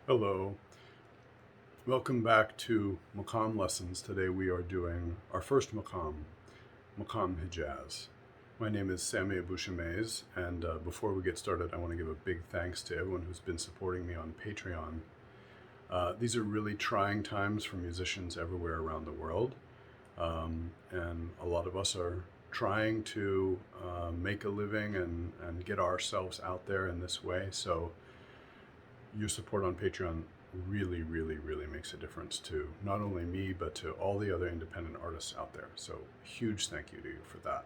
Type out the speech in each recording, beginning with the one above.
Hello, welcome back to Maqam Lessons. Today we are doing our first Maqam, Maqam Hijaz. My name is Sami Abu Shamez, and before we get started, I want to give a big thanks to everyone who's been supporting me on Patreon. These are really trying times for musicians everywhere around the world, and a lot of us are trying to make a living and get ourselves out there in this way. So your support on Patreon really makes a difference to not only me, but to all the other independent artists out there. So huge thank you to you for that.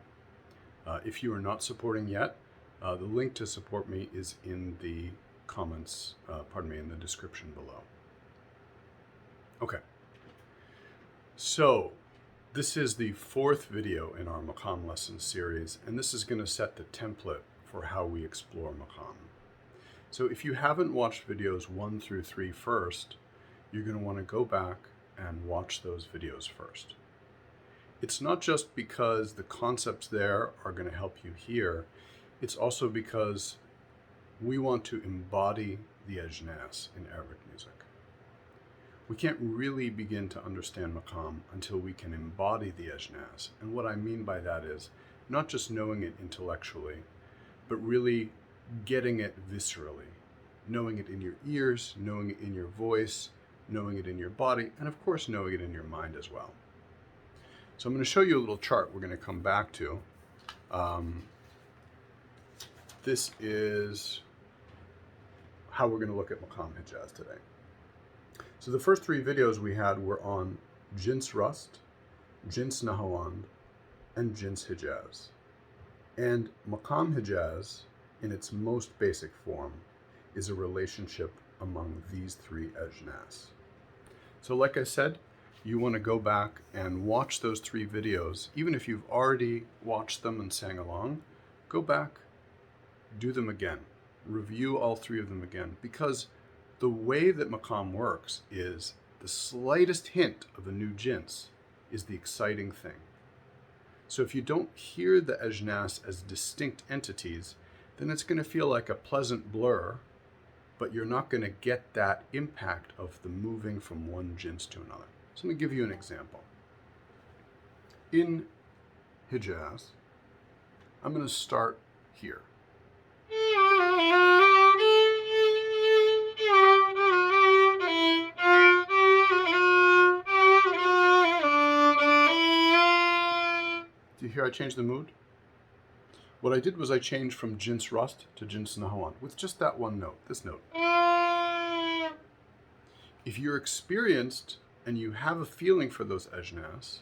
If you are not supporting yet, the link to support me is in the comments, in the description below. Okay, so this is the fourth video in our Maqam Lesson series, and this is going to set the template for how we explore Maqam. So if you haven't watched videos 1 through 3 first, you're going to want to go back and watch those videos first. It's not just because the concepts there are going to help you here, it's also because we want to embody the Edgeness in Arabic music. We can't really begin to understand Maqam until we can embody the Edgeness. And what I mean by that is not just knowing it intellectually, but really getting it viscerally, knowing it in your ears, knowing it in your voice, knowing it in your body, and of course knowing it in your mind as well. So I'm going to show you a little chart we're going to come back to. This is how we're going to look at Maqam Hijaz today. So the first 3 videos we had were on JINS Rust, JINS Nahawand, and JINS Hijaz. And Maqam Hijaz, in its most basic form, is a relationship among these 3 Edgeness. So like I said, you want to go back and watch those 3 videos. Even if you've already watched them and sang along, go back, do them again. Review all 3 of them again, because the way that Maqam works is the slightest hint of a new jinse is the exciting thing. So if you don't hear the Edgeness as distinct entities, then it's going to feel like a pleasant blur, but you're not going to get that impact of the moving from one jinse to another. So let me give you an example. In Hijaz, I'm going to start here. Do you hear I changed the mood? What I did was I changed from JINS Rust to JINS Nahawand with just that one note, this note. If you're experienced and you have a feeling for those Edgeness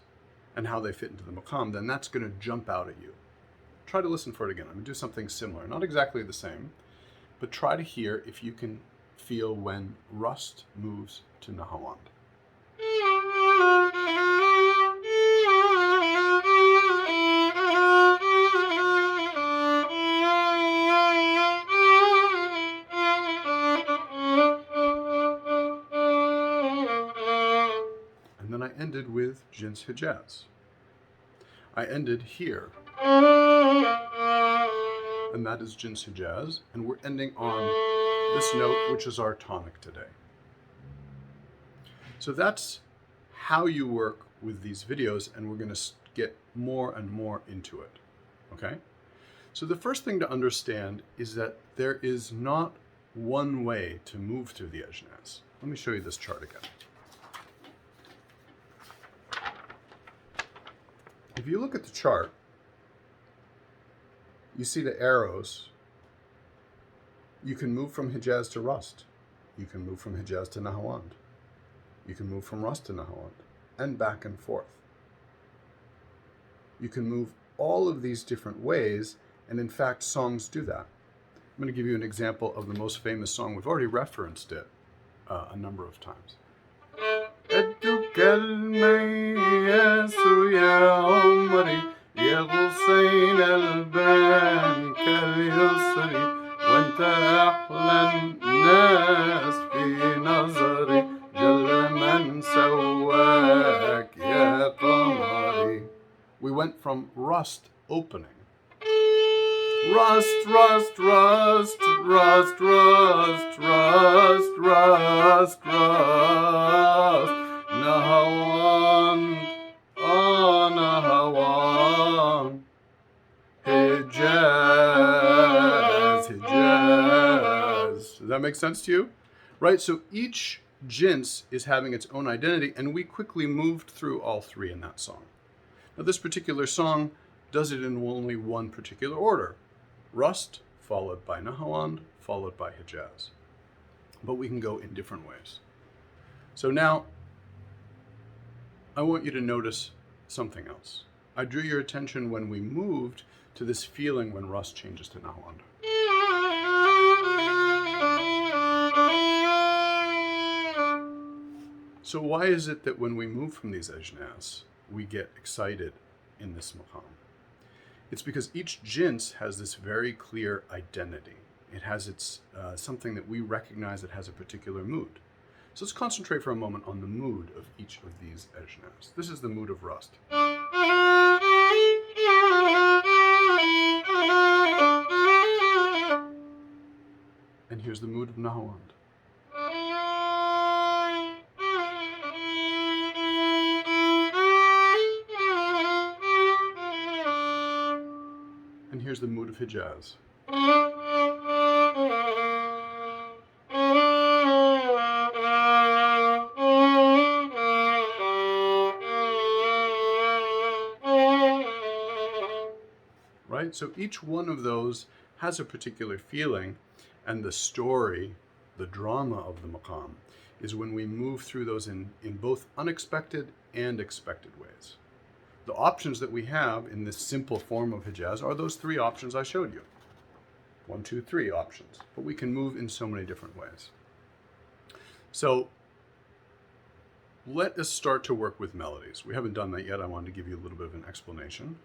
and how they fit into the Maqam, then that's going to jump out at you. Try to listen for it again. I'm going to do something similar, not exactly the same, but try to hear if you can feel when Rust moves to Nahawand. And then I ended with JINS Hijaz. I ended here. And that is JINS Hijaz. And we're ending on this note, which is our tonic today. So that's how you work with these videos, and we're going to get more and more into it. Okay? So the first thing to understand is that there is not one way to move through the Edgeness. Let me show you this chart again. If you look at the chart, you see the arrows. You can move from Hijaz to Rust. You can move from Hijaz to Nahawand. You can move from Rust to Nahawand, and back and forth. You can move all of these different ways, and in fact, songs do that. I'm going to give you an example of the most famous song. We've already referenced it a number of times. المياس يا عمري يا غصين البان كاليسري وانت أحلى الناس في نظري جل من سواك يا قمري. We went from rust opening. Rust, rust, rust, rust, rust, rust, rust, rust. Nahawan, Nahawan. Hijaz, Hijaz. Does that make sense to you? Right, so each jinse is having its own identity, and we quickly moved through all three in that song. Now, this particular song does it in only one particular order. Rust, followed by Nahawand, followed by Hijaz. But we can go in different ways. So now, I want you to notice something else. I drew your attention when we moved to this feeling when Rust changes to Nahawand. So why is it that when we move from these Edgeness, we get excited in this Maqam? It's because each jinse has this very clear identity. It has its something that we recognize that has a particular mood. So let's concentrate for a moment on the mood of each of these Edgeness. This is the mood of Rust. And here's the mood of Nahawand. And here's the mood of Hijaz. Right? So each one of those has a particular feeling, and the story, the drama of the Maqam, is when we move through those in both unexpected and expected ways. The options that we have in this simple form of Hijaz are those three options I showed you. 1, 2, 3 options. But we can move in so many different ways. So let us start to work with melodies. We haven't done that yet. I wanted to give you a little bit of an explanation.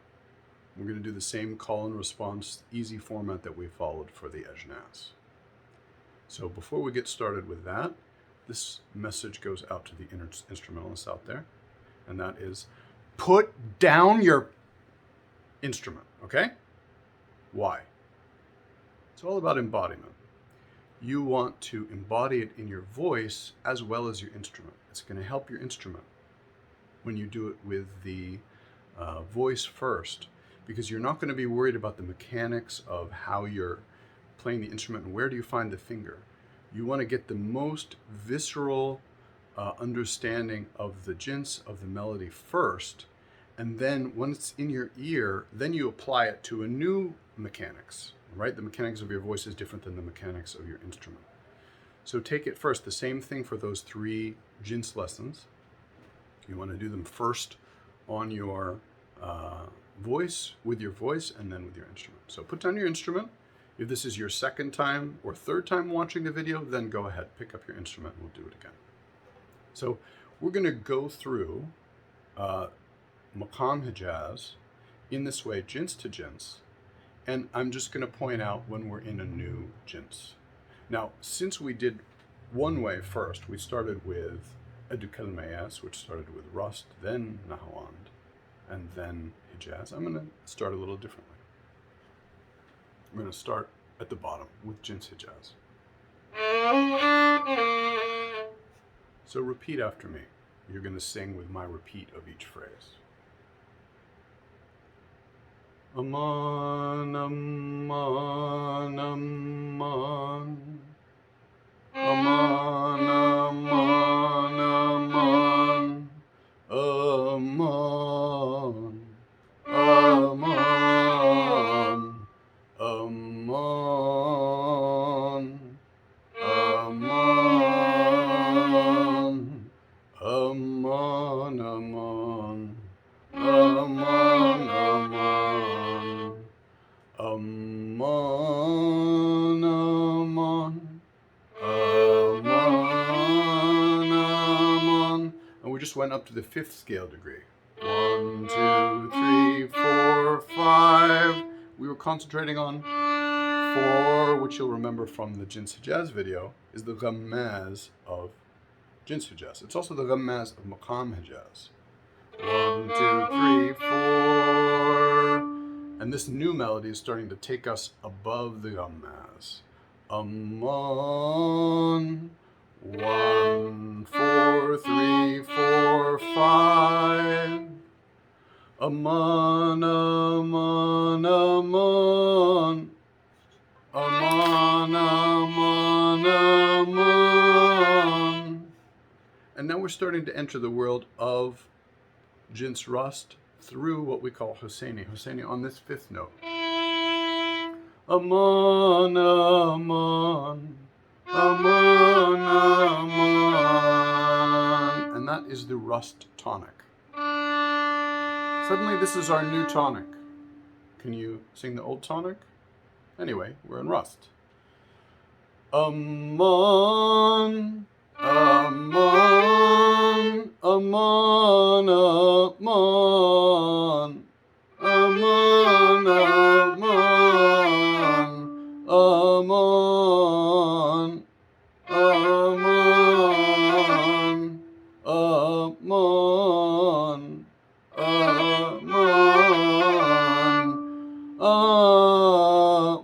We're going to do the same call and response, easy format that we followed for the Edgeness. So before we get started with that, this message goes out to the instrumentalists out there, and that is, put down your instrument, okay? Why? It's all about embodiment. You want to embody it in your voice as well as your instrument. It's going to help your instrument when you do it with the voice first, because you're not going to be worried about the mechanics of how you're playing the instrument and where do you find the finger. You want to get the most visceral understanding of the jinse, of the melody first, and then when it's in your ear, then you apply it to a new mechanics, right? The mechanics of your voice is different than the mechanics of your instrument. So take it first, the same thing for those 3 jinse lessons. You want to do them first on your voice, with your voice, and then with your instrument. So put down your instrument. If this is your second time or third time watching the video, then go ahead, pick up your instrument, and we'll do it again. So we're going to go through Maqam Hijaz in this way, jinse to jinse, and I'm just going to point out when we're in a new jinse. Now, since we did one way first, we started with Edgeness, which started with Rust, then Nahawand, and then Hijaz. I'm going to start a little differently. I'm going to start at the bottom with jinse Hijaz. So repeat after me. You're going to sing with my repeat of each phrase. Aman, aman, aman. Aman, aman, aman. Aman, aman. Aman, aman. Aman, aman. Aman, aman. Aman, aman. Aman, aman. And we're just went up to the 5th scale degree. 1, 2, 3, 4, 5. We were concentrating on 4, which you'll remember from the JINS Hijaz video, is the ghammaz of JINS Hijaz. It's also the ghammaz of Maqam Hijaz. 1, 2, 3, 4. And this new melody is starting to take us above the ghammaz. Aman. 1, 4, 3, 4, 5. Aman, aman, aman. Aman, aman, aman. And now we're starting to enter the world of JINS rust through what we call Hosseini. Hosseini on this 5th note. Aman, aman. Aman, aman. And that is the rust tonic. Suddenly this is our new tonic. Can you sing the old tonic? Anyway, we're in rust. Aman, aman, aman, aman. Aman, aman, aman. Aman, aman, aman,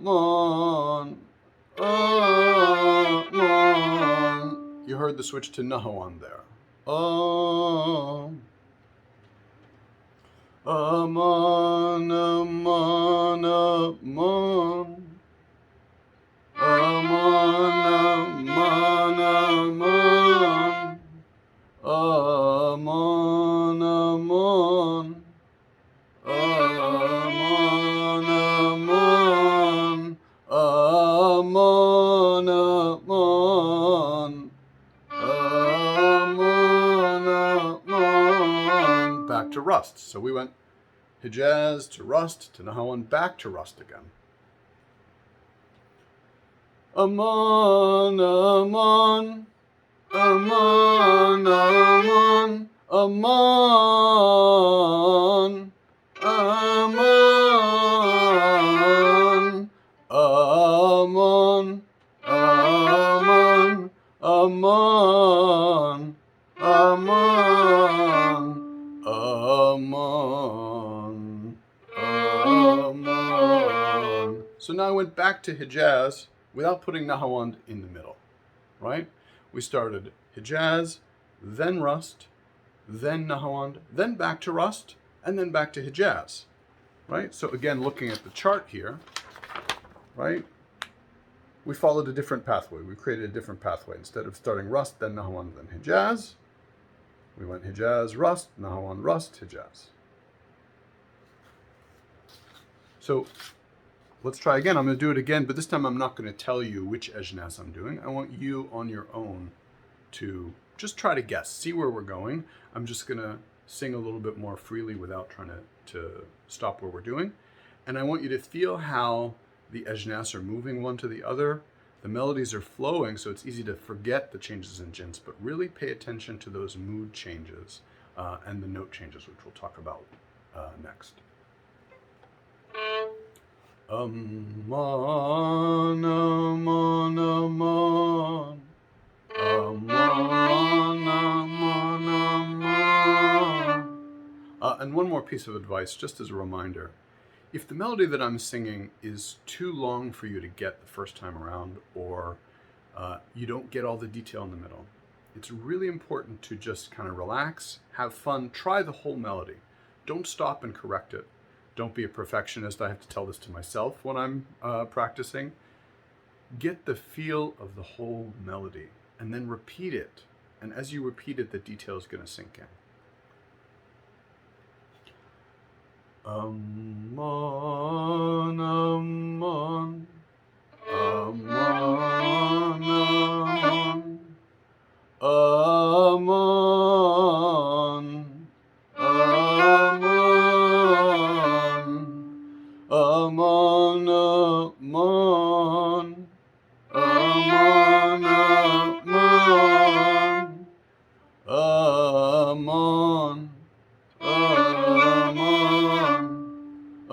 aman, aman. You heard the switch to Nahawan there. Aman, aman, aman, aman. Aman, aman, aman. Aman, aman. Aman, aman. Aman, aman. Aman, aman. Back to rust. So we went Hijaz to rust to Nahawan, back to rust again. Aman, aman, aman, aman, aman, aman, aman, aman, aman, aman, aman, aman. So now I went back to Hijaz without putting Nahawand in the middle, right? We started Hijaz, then rust, then Nahawand, then back to rust, and then back to Hijaz, right? So again, looking at the chart here, right? We followed a different pathway. We created a different pathway. Instead of starting rust, then Nahawand, then Hijaz, we went Hijaz, rust, Nahawand, rust, Hijaz. So let's try again. I'm going to do it again, but this time I'm not going to tell you which Edgeness I'm doing. I want you on your own to just try to guess, see where we're going. I'm just going to sing a little bit more freely without trying to stop what we're doing. And I want you to feel how the Edgeness are moving one to the other. The melodies are flowing, so it's easy to forget the changes in JINS, but really pay attention to those mood changes and the note changes, which we'll talk about next. Aman, aman, aman. Aman, aman, aman. And one more piece of advice, just as a reminder. If the melody that I'm singing is too long for you to get the first time around, or you don't get all the detail in the middle, it's really important to just kind of relax, have fun, try the whole melody. Don't stop and correct it. Don't be a perfectionist. I have to tell this to myself when I'm practicing. Get the feel of the whole melody and then repeat it. And as you repeat it, the detail is going to sink in. Aman, aman, aman, aman, aman, aman, aman, aman, aman, aman, aman,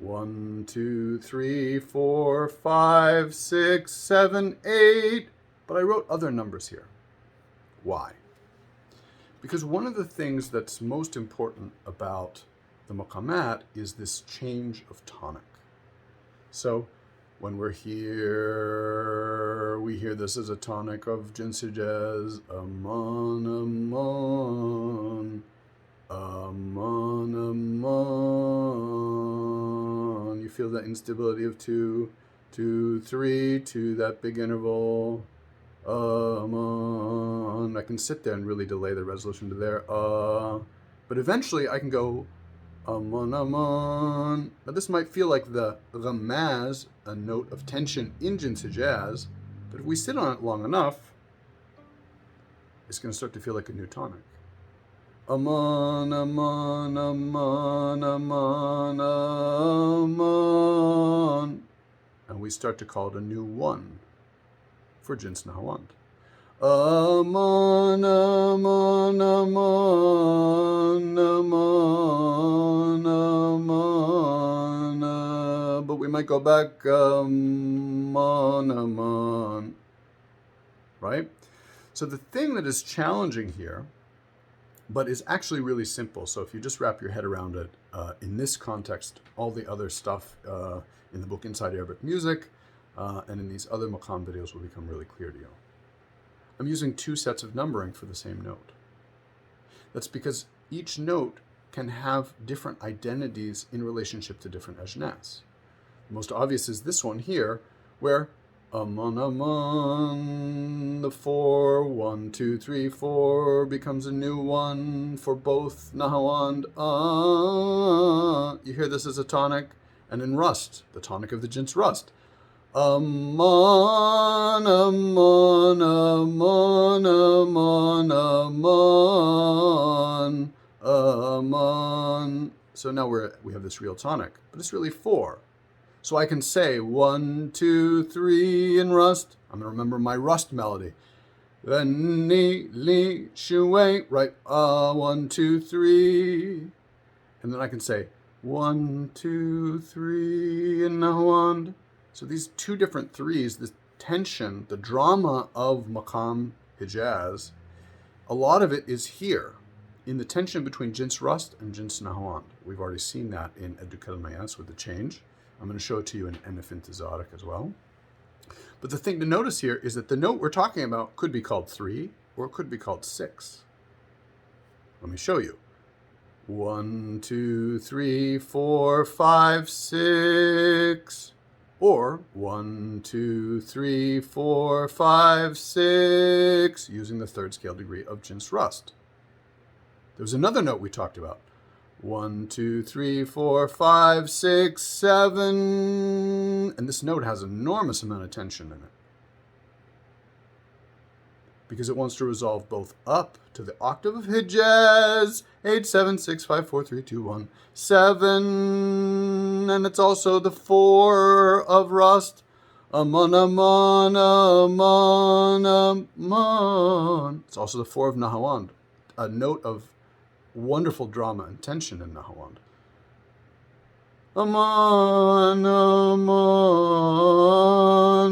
1, 2, 3, 4, 5, 6, 7, 8. But I wrote other numbers here. Why? Because one of the things that's most important about the maqamat is this change of tonic. So when we're here, we hear this as a tonic of JINS Hijaz, aman, aman, aman, aman. You feel that instability of 2, 2, 3, 2, that big interval. Aman. I can sit there and really delay the resolution to there. But eventually I can go aman, aman. Now this might feel like the ramaz, a note of tension in JINS Hijaz, but if we sit on it long enough, it's going to start to feel like a new tonic. Aman, aman, aman, aman, aman. And we start to call it a new 1 for JINS Nahawand. Aman, aman, aman, aman, aman. But we might go back, aman, aman. Right? So the thing that is challenging here, but is actually really simple. So if you just wrap your head around it, in this context, all the other stuff in the book Inside Arabic Music and in these other maqam videos will become really clear to you. I'm using 2 sets of numbering for the same note. That's because each note can have different identities in relationship to different Edgeness. The most obvious is this one here, where aman, aman, the 4, 1, 2, 3, 4 becomes a new 1 for both Nahawand. You hear this as a tonic, and in Rust, the tonic of the JINS Rust. Aman, aman, aman, aman, aman, aman. So now we have this real tonic, but it's really 4. So I can say 1, 2, 3 in Rust. I'm going to remember my Rust melody. Then ni, li, shuway, right? 1, 2, 3. And then I can say 1, 2, 3 in Nahawand. So these 2 different 3s, the tension, the drama of Maqam Hijaz, a lot of it is here, in the tension between JINS Rust and JINS Nahawand. We've already seen that in Edgeness with the change. I'm going to show it to you in Enif Intizaric as well. But the thing to notice here is that the note we're talking about could be called 3 or it could be called 6. Let me show you. 1, 2, 3, 4, 5, 6. Or 1, 2, 3, 4, 5, 6, using the 3rd scale degree of JINS Rust. There's another note we talked about. 1, 2, 3, 4, 5, 6, 7. And this note has an enormous amount of tension in it, because it wants to resolve both up to the octave of Hijaz, 8, 7, 6, 5, 4, 3, 2, 1, 7. And it's also the 4 of Rust. Aman, aman, aman, aman. It's also the 4 of Nahawand, a note of wonderful drama and tension in Nahawand. Aman, aman,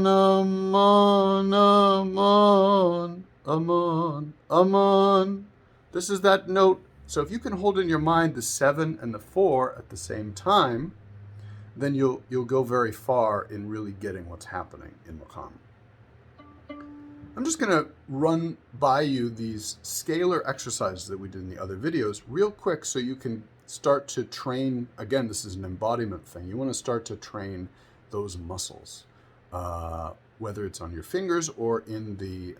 aman, aman, aman, aman. This is that note. So if you can hold in your mind the 7 and the 4 at the same time, then you'll go very far in really getting what's happening in Maqam. I'm just going to run by you these scalar exercises that we did in the other videos real quick so you can start to train. Again, this is an embodiment thing. You want to start to train those muscles, whether it's on your fingers or in the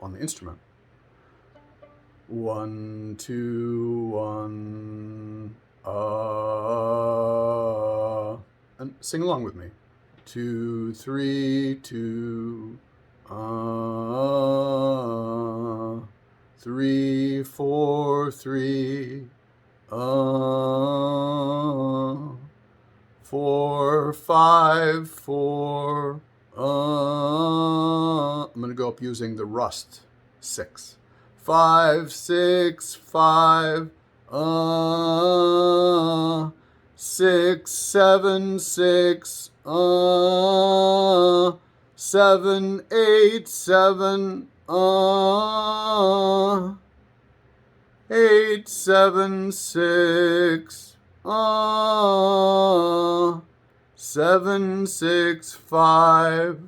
on the instrument. 1, 2, 1, and sing along with me. 2, 3, 2, 3, 4, 3, 4, 5, 4. I'm going to go up using the Rust 6. 5, 6, 5, 6, 7, 6, 7, 8, 7, 8, 7, 6, 7, 6, 5,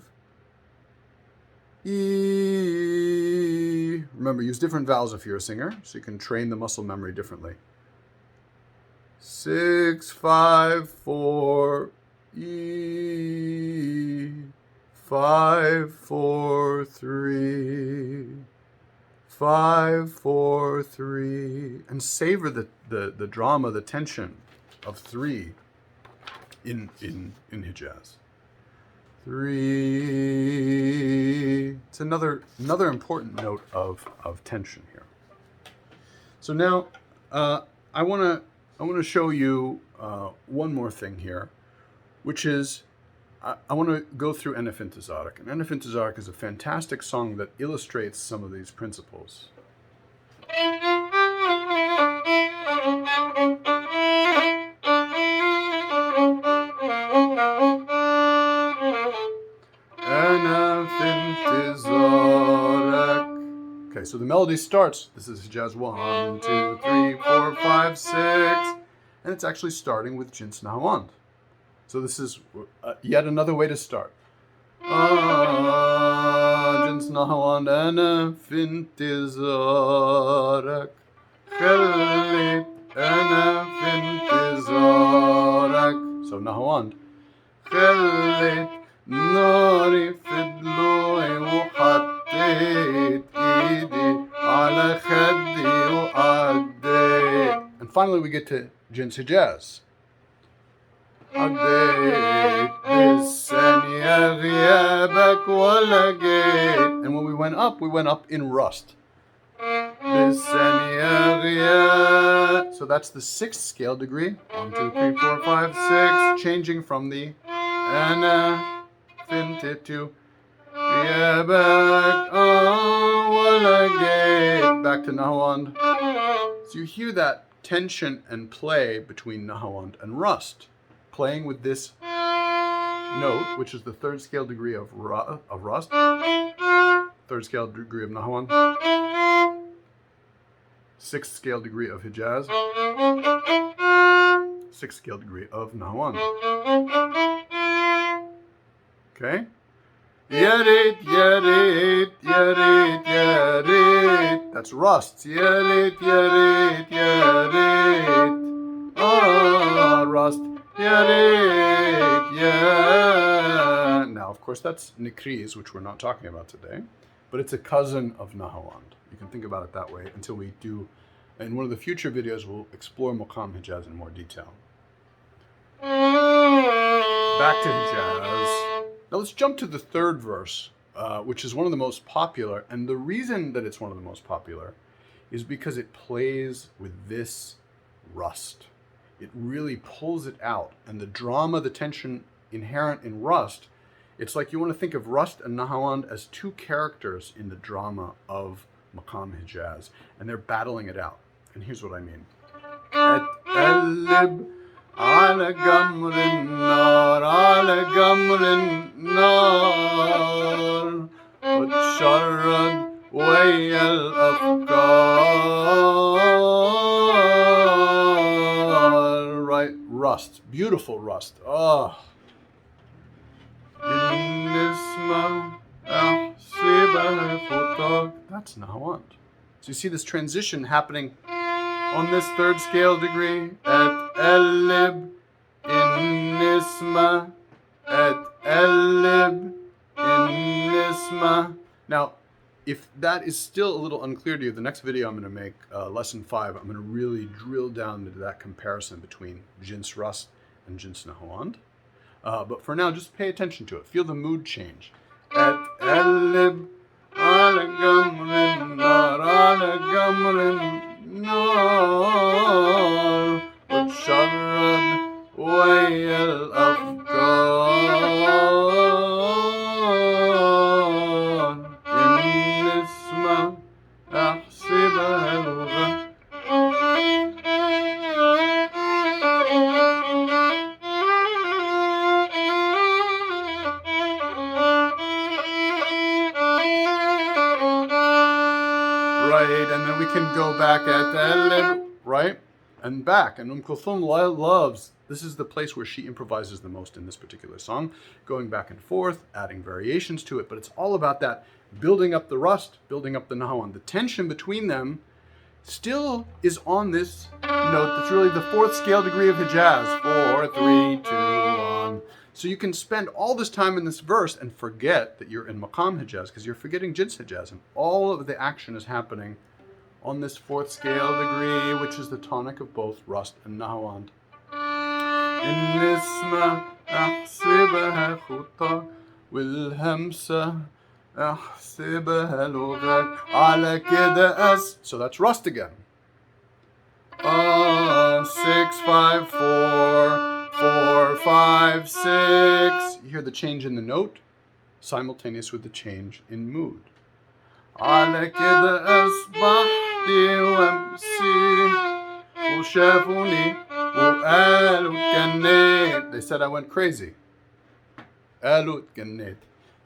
E. Remember, use different vowels if you're a singer, so you can train the muscle memory differently. 6, 5, 4, E. 5, 4, 3. 5, 4, 3. And savor the drama, the tension of 3 in Hijaz. 3. It's another important note of tension here. So now I want to show you one more thing here, which is I want to go through Enef Intizarik. And Enef Intizarik is a fantastic song that illustrates some of these principles. Okay, so the melody starts. This is Hijaz 1, 2, 3, 4, 5, 6. And it's actually starting with Jinse Nahawand. So this is yet another way to start. Jinse Nahawand Enef Intizarik. Khallit Enef Intizarik. So Nahawand. Khallit ناري في ضلوعي وحطيت ايدي على خدي وعديت. And finally we get to JINS Hijaz. عديت بالثانية غيابك ولا جيت. And when we went up in rust. بالثانية غياب. So that's the 6th scale degree. 1, 2, 3, 4, 5, 6. Changing from the أنا to غيابك ولا جيت. Back to Nahawand. So you hear that tension and play between Nahawand and rust, playing with this note, which is the 3rd scale degree of rust, 3rd scale degree of Nahawand, 6th scale degree of Hijaz, 6th scale degree of Nahawand. Okay? Yarit, yarit, yarit, yarit. That's rust. Yarit, yarit, yarit. Rust. Yarit, yeah. Now, of course, that's Nikriz, which we're not talking about today, but it's a cousin of Nahawand. You can think about it that way until we do. In one of the future videos, we'll explore Maqam Hijaz in more detail. Back to Hijaz. Now let's jump to the 3rd verse, which is one of the most popular. And the reason that it's one of the most popular is because it plays with this rust. It really pulls it out. And the drama, the tension inherent in rust, it's like you want to think of rust and Nahawand as 2 characters in the drama of Maqam Hijaz. And they're battling it out. And here's what I mean. على جمر النار على جمر النار وتشرد ويا الأفكار. Right, rust, beautiful rust. Oh. That's Nahawand. So you see this transition happening on this 3rd scale degree. أتقلب النسمة أتقلب النسمة. Now, if that is still a little unclear to you, the next video I'm going to make, lesson 5, I'm going to really drill down into that comparison between JINS rust and JINS Nahawand. But for now, just pay attention to it. Feel the mood change. أتقلب على جمر النار على جمر النار وتشرد ويا الأفكار. النسمة أحسبها الغد. we can go back at right? And back. And Kulthum loves, this is the place where she improvises the most in this particular song, going back and forth, adding variations to it, but it's all about that building up the rust, building up the Nahawan. The tension between them still is on this note that's really the fourth scale degree of Hijaz. 4, 3, 2, 1. So you can spend all this time in this verse and forget that you're in Maqam Hijaz because you're forgetting Jins Hijaz, and all of the action is happening on this fourth scale degree, which is the tonic of both rust and Nahawand. النسمة أحسبها خطى والهمسة أحسبها لغة على كده So that's rust again. 6, 5, 4, 4, 5, 6. You hear the change in the note, simultaneous with the change in mood. على كده أصبحت وامسي وشافوني وقالوا اتجنيت. They said I went crazy. قالوا اتجنيت.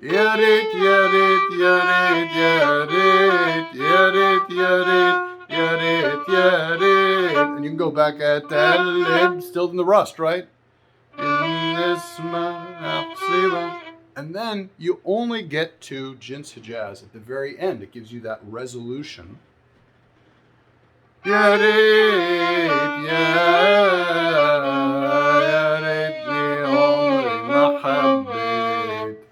يا ريت يا ريت يا ريت يا ريت يا ريت يا ريت يا ريت يا ريت. And you can go back at that, still in the rust, right? And then you only get to Jins Hijaz at the very end. It gives you that resolution.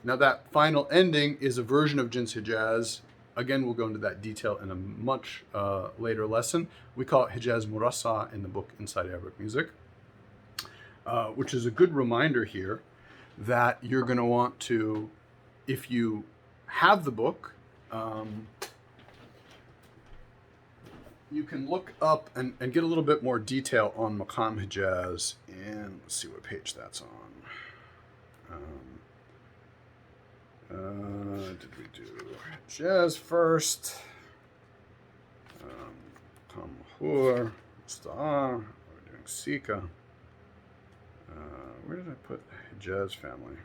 Now that final ending is a version of Jins Hijaz. Again, we'll go into that detail in a much later lesson. We call it Hijaz Murassa in the book Inside Arabic Music, which is a good reminder here that you're going to want to, if you have the book, you can look up and get a little bit more detail on Maqam Hijaz. And let's see what page that's on. Did we do Hijaz first? Maqam Mahur, Star, we're doing Sika. Where did I put Hijaz family?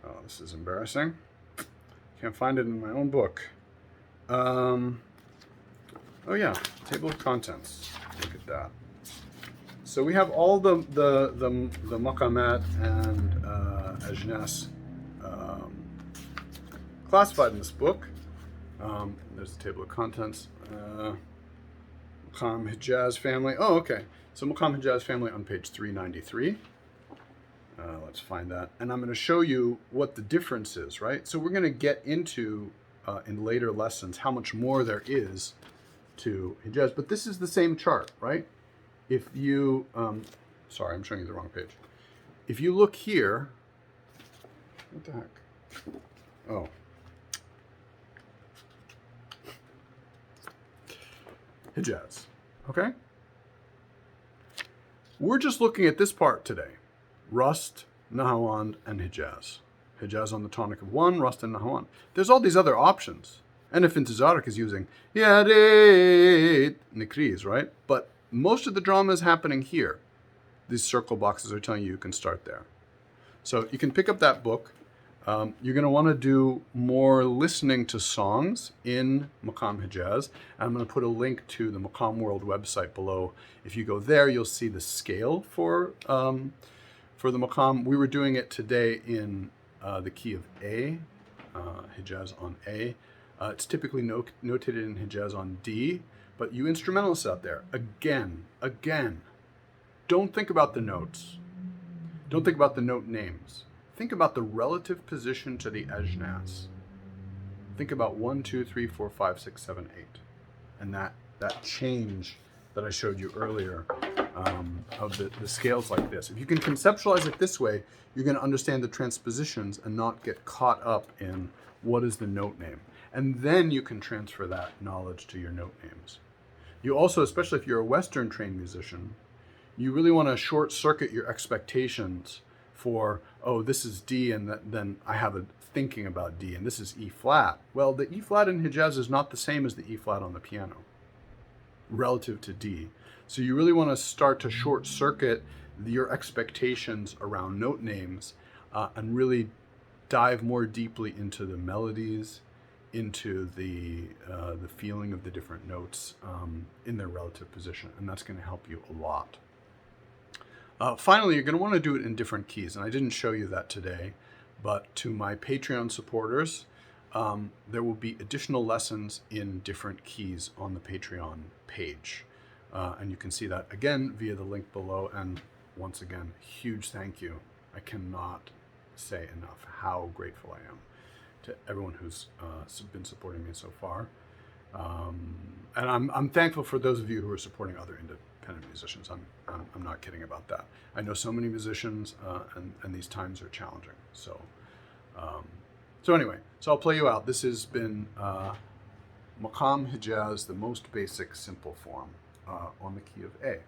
Oh, this is embarrassing. Can't find it in my own book. Oh yeah, table of contents. Look at that. So we have all the maqamat and Edgeness classified in this book. There's the table of contents. Maqam Hijaz family. Oh, okay. So Maqam Hijaz family on page 393. Let's find that. And I'm going to show you what the difference is, right? So we're going to get into, in later lessons, how much more there is to Hijaz. But this is the same chart, right? If you, sorry, I'm showing you the wrong page. If you look here, what the heck? Oh. Hijaz, okay? We're just looking at this part today. Rust, Nahawand, and Hijaz. Hijaz on the tonic of 1, Rust, and Nahawand. There's all these other options. And if Intizarik is using Yaret, Nikriz, right? But most of the drama is happening here. These circle boxes are telling you can start there. So you can pick up that book. You're going to want to do more listening to songs in Maqam Hijaz. I'm going to put a link to the Maqam World website below. If you go there, you'll see the scale for the Maqam. We were doing it today in the key of A, Hijaz on A. It's typically notated in Hijaz on D, but you instrumentalists out there, again, don't think about the notes. Don't think about the note names. Think about the relative position to the Edgeness. Think about 1, 2, 3, 4, 5, 6, 7, 8. And that change that I showed you earlier of the scales like this. If you can conceptualize it this way, you're going to understand the transpositions and not get caught up in what is the note name. And then you can transfer that knowledge to your note names. You also, especially if you're a Western trained musician, you really want to short circuit your expectations for, oh, this is D, and then I have a thinking about D, and this is E flat. Well, the E flat in Hijaz is not the same as the E flat on the piano relative to D. So you really want to start to short circuit your expectations around note names and really dive more deeply into the melodies, into the feeling of the different notes in their relative position, and that's going to help you a lot. Finally, you're going to want to do it in different keys, and I didn't show you that today, but to my Patreon supporters, there will be additional lessons in different keys on the Patreon page. And you can see that again via the link below. And once again, huge thank you. I cannot say enough how grateful I am to everyone who's been supporting me so far. And I'm thankful for those of you who are supporting other independent musicians. I'm not kidding about that. I know so many musicians, and these times are challenging. So anyway, so I'll play you out. This has been Maqam Hijaz, the most basic simple form on the key of A.